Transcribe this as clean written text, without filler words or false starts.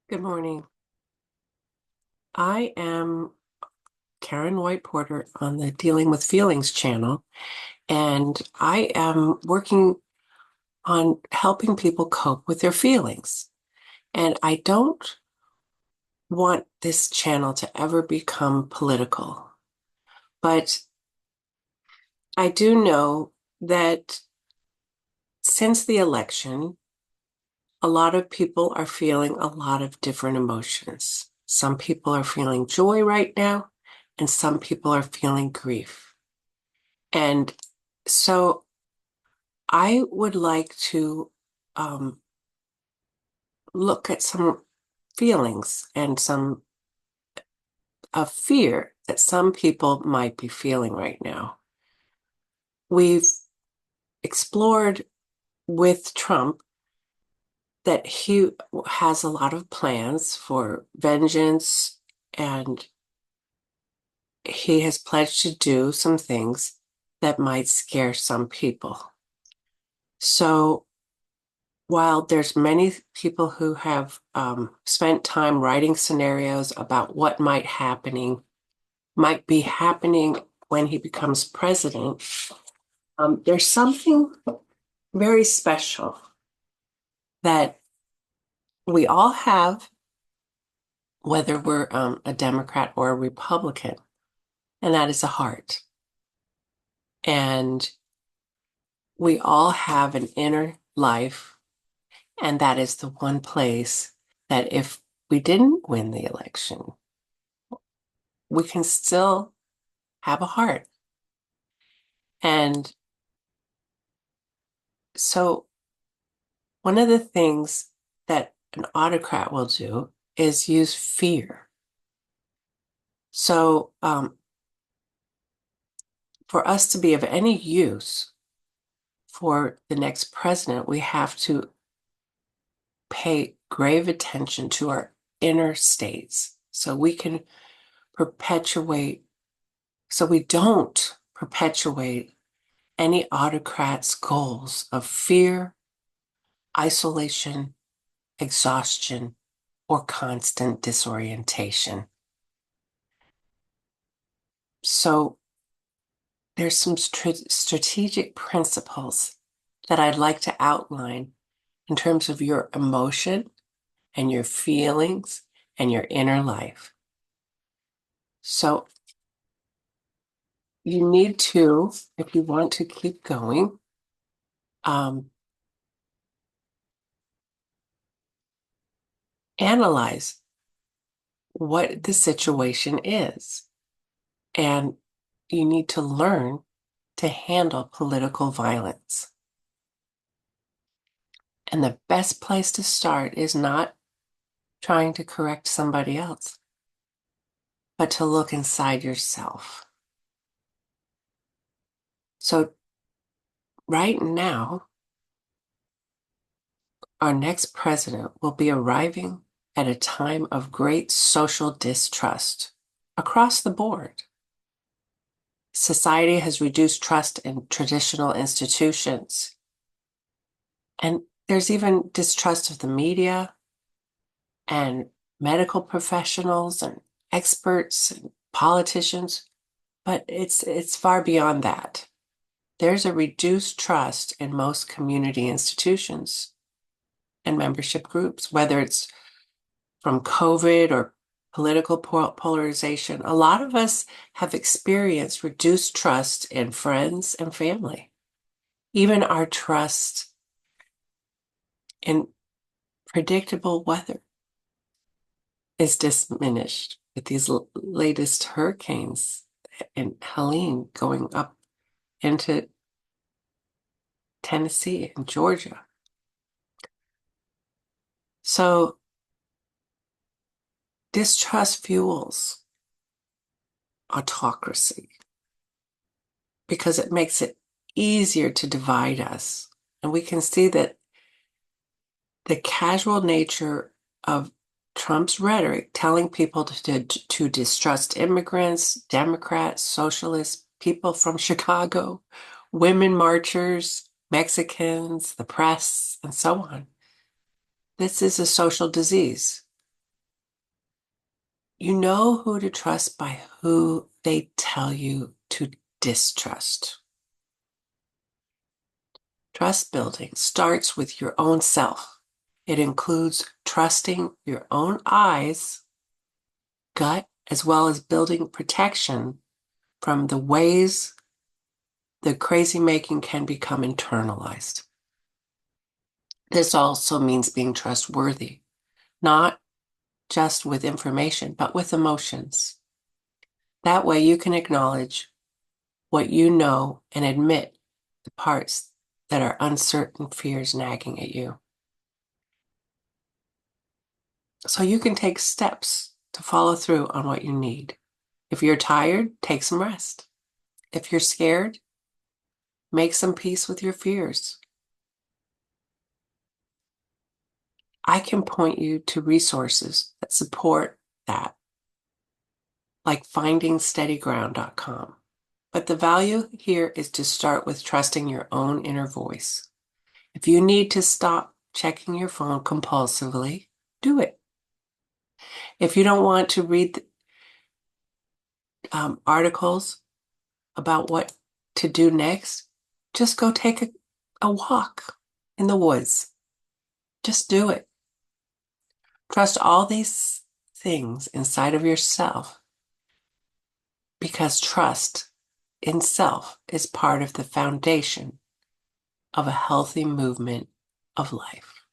Good morning. I am Karen White Porter on the Dealing with Feelings channel, and I am working on helping people cope with their feelings. And I don't want this channel to ever become political, but I do know that since the election, a lot of people are feeling a lot of different emotions. Some people are feeling joy right now, and some people are feeling grief. And so I would like to um, look at some feelings and some of fear that some people might be feeling right now. We've explored with Trump that he has a lot of plans for vengeance, and he has pledged to do some things that might scare some people. So while there's many people who have spent time writing scenarios about what might be happening when he becomes president, there's something very special that we all have, whether we're a Democrat or a Republican, and that is a heart. And we all have an inner life, and that is the one place that if we didn't win the election, we can still have a heart. And so, one of the things that an autocrat will do is use fear. So, for us to be of any use for the next president, we have to pay grave attention to our inner states so we can perpetuate, so we don't perpetuate any autocrat's goals of fear, isolation, exhaustion, or constant disorientation. So there's some strategic principles that I'd like to outline in terms of your emotion and your feelings and your inner life. So you need to, if you want to keep going, um, analyze what the situation is. And you need to learn to handle political violence. And the best place to start is not trying to correct somebody else, but to look inside yourself. So, right now, our next president will be arriving at a time of great social distrust across the board. Society has reduced trust in traditional institutions, and there's even distrust of the media and medical professionals and experts and politicians, but it's far beyond that. There's a reduced trust in most community institutions and membership groups, whether it's from COVID or political polarization. A lot of us have experienced reduced trust in friends and family. Even our trust in predictable weather is diminished with these latest hurricanes and Helene going up into Tennessee and Georgia. So distrust fuels autocracy because it makes it easier to divide us. And we can see that the casual nature of Trump's rhetoric telling people to distrust immigrants, Democrats, socialists, people from Chicago, women marchers, Mexicans, the press, and so on. This is a social disease. You know who to trust by who they tell you to distrust. Trust building starts with your own self. It includes trusting your own eyes, gut, as well as building protection from the ways the crazy making can become internalized. This also means being trustworthy, not just with information, but with emotions. That way you can acknowledge what you know and admit the parts that are uncertain fears nagging at you. So you can take steps to follow through on what you need. If you're tired, take some rest. If you're scared, make some peace with your fears. I can point you to resources that support that, like findingsteadyground.com. But the value here is to start with trusting your own inner voice. If you need to stop checking your phone compulsively, do it. If you don't want to read articles about what to do next, just go take a walk in the woods. Just do it. Trust all these things inside of yourself because trust in self is part of the foundation of a healthy movement of life.